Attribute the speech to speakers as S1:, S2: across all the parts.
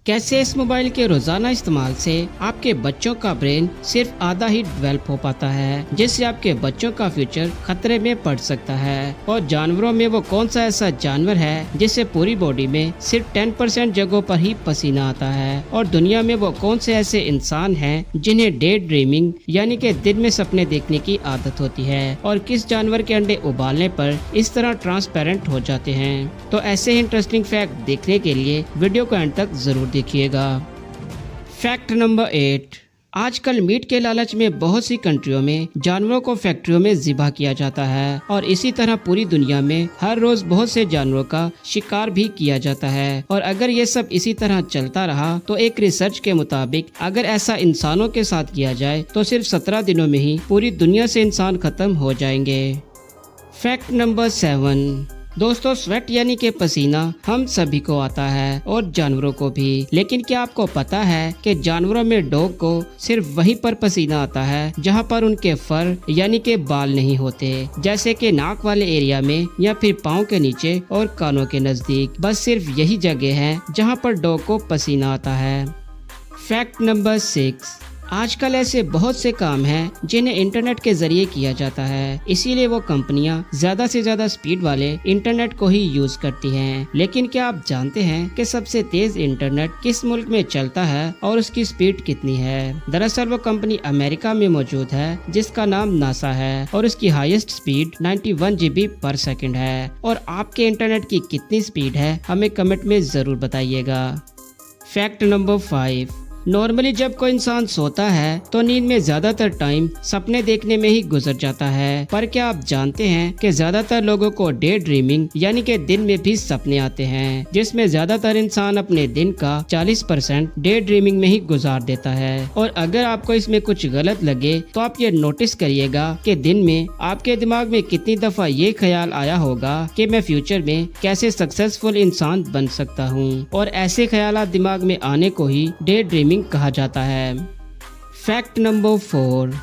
S1: कैसे इस मोबाइल के रोजाना इस्तेमाल से आपके बच्चों का ब्रेन सिर्फ आधा ही डेवलप हो पाता है, जिससे आपके बच्चों का फ्यूचर खतरे में पड़ सकता है। और जानवरों में वो कौन सा ऐसा जानवर है जिससे पूरी बॉडी में सिर्फ 10% जगहों पर ही पसीना आता है। और दुनिया में वो कौन से ऐसे इंसान हैं जिन्हें डे ड्रीमिंग यानी कि दिन में सपने देखने की आदत होती है। और किस जानवर के अंडे उबालने पर इस तरह ट्रांसपेरेंट हो जाते हैं। तो ऐसे ही इंटरेस्टिंग फैक्ट देखने के लिए वीडियो को एंड तक जरूर देखिएगा। Fact number 8। आजकल मीट के लालच में बहुत सी कंट्रियों में जानवरों को फैक्ट्रियों में ज़िबा किया जाता है और इसी तरह पूरी दुनिया में हर रोज बहुत से जानवरों का शिकार भी किया जाता है। और अगर ये सब इसी तरह चलता रहा तो एक रिसर्च के मुताबिक अगर ऐसा इंसानों के साथ किया जाए तो सिर्फ 17 दिनों में ही पूरी दुनिया से इंसान खत्म हो जाएंगे। Fact number 7। दोस्तों, स्वेट यानी कि पसीना हम सभी को आता है और जानवरों को भी। लेकिन क्या आपको पता है कि जानवरों में डॉग को सिर्फ वहीं पर पसीना आता है जहां पर उनके फर यानी कि बाल नहीं होते, जैसे कि नाक वाले एरिया में या फिर पाँव के नीचे और कानों के नजदीक। बस सिर्फ यही जगह है जहां पर डॉग को पसीना आता है। Fact number 6। आजकल ऐसे बहुत से काम हैं जिन्हें इंटरनेट के जरिए किया जाता है, इसीलिए वो कंपनियां ज्यादा से ज्यादा स्पीड वाले इंटरनेट को ही यूज करती हैं। लेकिन क्या आप जानते हैं कि सबसे तेज इंटरनेट किस मुल्क में चलता है और उसकी स्पीड कितनी है? दरअसल वो कंपनी अमेरिका में मौजूद है जिसका नाम नासा है और उसकी हाईएस्ट स्पीड 91 GB पर सेकंड है। और आपके इंटरनेट की कितनी स्पीड है हमें कमेंट में जरूर बताइएगा। Fact number 5। नॉर्मली जब कोई इंसान सोता है तो नींद में ज्यादातर टाइम सपने देखने में ही गुजर जाता है। पर क्या आप जानते हैं कि ज्यादातर लोगों को डे ड्रीमिंग यानी कि दिन में भी सपने आते हैं, जिसमें ज्यादातर इंसान अपने दिन का 40% डे ड्रीमिंग में ही गुजार देता है। और अगर आपको इसमें कुछ गलत लगे तो आप ये नोटिस करिएगा कि दिन में आपके दिमाग में कितनी दफा ये ख्याल आया होगा कि मैं फ्यूचर में कैसे सक्सेसफुल इंसान बन सकता हूँ। और ऐसे ख्यालात दिमाग में आने को ही डे ड्रीमिंग कहा जाता है। Fact number 4।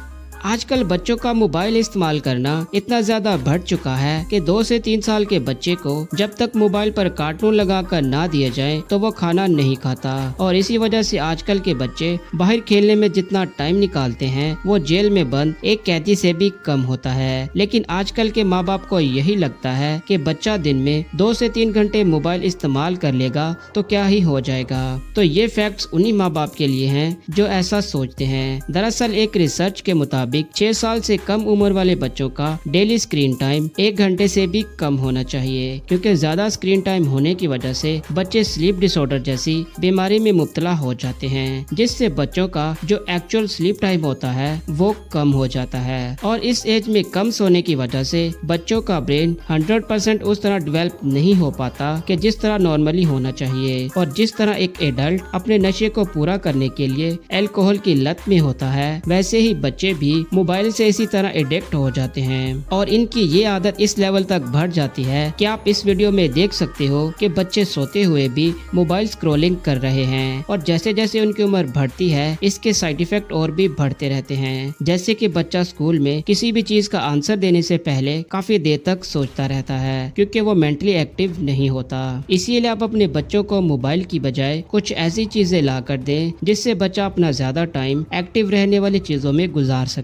S1: आजकल बच्चों का मोबाइल इस्तेमाल करना इतना ज्यादा बढ़ चुका है कि 2 से 3 साल के बच्चे को जब तक मोबाइल पर कार्टून लगाकर ना दिया जाए तो वो खाना नहीं खाता। और इसी वजह से आजकल के बच्चे बाहर खेलने में जितना टाइम निकालते हैं वो जेल में बंद एक कैदी से भी कम होता है। लेकिन आजकल के माँ बाप को यही लगता है कि बच्चा दिन में 2 से 3 घंटे मोबाइल इस्तेमाल कर लेगा तो क्या ही हो जाएगा। तो ये फैक्ट्स उन्हीं माँ बाप के लिए हैं जो ऐसा सोचते हैं। दरअसल एक रिसर्च के मुताबिक 6 साल से कम उम्र वाले बच्चों का डेली स्क्रीन टाइम 1 घंटे से भी कम होना चाहिए, क्योंकि ज्यादा स्क्रीन टाइम होने की वजह से बच्चे स्लीप डिसऑर्डर जैसी बीमारी में मुब्तला हो जाते हैं, जिससे बच्चों का जो एक्चुअल स्लीप टाइम होता है वो कम हो जाता है। और इस एज में कम सोने की वजह से बच्चों का ब्रेन 100% उस तरह डेवलप नहीं हो पाता कि जिस तरह नॉर्मली होना चाहिए। और जिस तरह एक एडल्ट अपने नशे को पूरा करने के लिए अल्कोहल की लत में होता है, वैसे ही बच्चे भी मोबाइल से इसी तरह एडिक्ट हो जाते हैं। और इनकी ये आदत इस लेवल तक बढ़ जाती है कि आप इस वीडियो में देख सकते हो कि बच्चे सोते हुए भी मोबाइल स्क्रॉलिंग कर रहे हैं। और जैसे जैसे उनकी उम्र बढ़ती है इसके साइड इफेक्ट और भी बढ़ते रहते हैं, जैसे कि बच्चा स्कूल में किसी भी चीज का आंसर देने से पहले काफी देर तक सोचता रहता है, क्योंकि वो मेंटली एक्टिव नहीं होता। इसीलिए आप अपने बच्चों को मोबाइल की बजाय कुछ ऐसी चीजें ला कर दें जिससे बच्चा अपना ज्यादा टाइम एक्टिव रहने वाली चीजों में गुजार सके।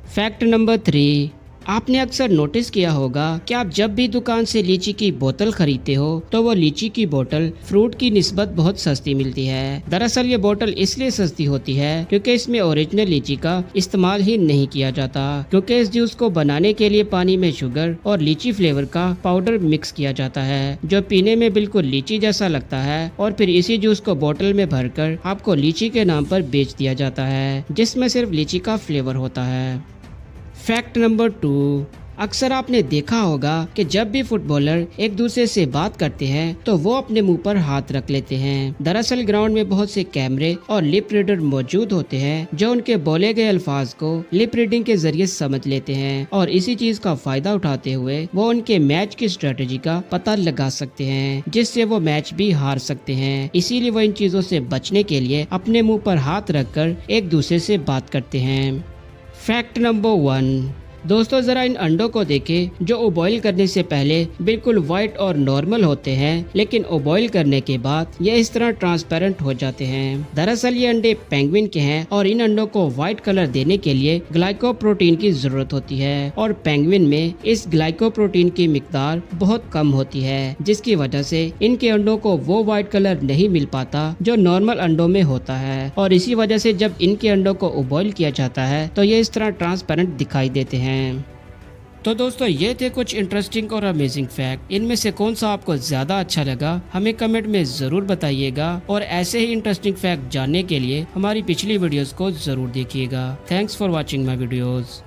S1: Fact number 3। आपने अक्सर नोटिस किया होगा कि आप जब भी दुकान से लीची की बोतल खरीदते हो तो वो लीची की बोतल फ्रूट की निस्बत बहुत सस्ती मिलती है। दरअसल ये बोतल इसलिए सस्ती होती है क्योंकि इसमें ओरिजिनल लीची का इस्तेमाल ही नहीं किया जाता, क्योंकि इस जूस को बनाने के लिए पानी में शुगर और लीची फ्लेवर का पाउडर मिक्स किया जाता है, जो पीने में बिल्कुल लीची जैसा लगता है। और फिर इसी जूस को बोतल में भरकर आपको लीची के नाम पर बेच दिया जाता है, जिसमें सिर्फ लीची का फ्लेवर होता है। Fact number 2। अक्सर आपने देखा होगा कि जब भी फुटबॉलर एक दूसरे से बात करते हैं तो वो अपने मुंह पर हाथ रख लेते हैं। दरअसल ग्राउंड में बहुत से कैमरे और लिप रीडर मौजूद होते हैं जो उनके बोले गए अल्फाज को लिप रीडिंग के जरिए समझ लेते हैं और इसी चीज का फायदा उठाते हुए वो उनके मैच की स्ट्रेटेजी का पता लगा सकते हैं, जिससे वो मैच भी हार सकते हैं। इसीलिए वो इन चीजों से बचने के लिए अपने मुँह पर हाथ रखकर एक दूसरे से बात करते हैं। Fact number 1। दोस्तों जरा इन अंडों को देखें जो बॉईल करने से पहले बिल्कुल व्हाइट और नॉर्मल होते हैं, लेकिन बॉईल करने के बाद ये इस तरह ट्रांसपेरेंट हो जाते हैं। दरअसल ये अंडे पेंगुइन के हैं और इन अंडों को व्हाइट कलर देने के लिए ग्लाइकोप्रोटीन की जरूरत होती है और पेंगुइन में इस ग्लाइकोप्रोटीन की मिकदार बहुत कम होती है, जिसकी वजह से इनके अंडों को वो व्हाइट कलर नहीं मिल पाता जो नॉर्मल अंडों में होता है। और इसी वजह से जब इनके अंडों को बॉईल किया जाता है तो ये इस तरह ट्रांसपेरेंट दिखाई देते हैं। तो दोस्तों ये थे कुछ इंटरेस्टिंग और अमेजिंग फैक्ट। इनमें से कौन सा आपको ज्यादा अच्छा लगा हमें कमेंट में जरूर बताइएगा और ऐसे ही इंटरेस्टिंग फैक्ट जानने के लिए हमारी पिछली वीडियोस को जरूर देखिएगा। Thanks for watching my videos.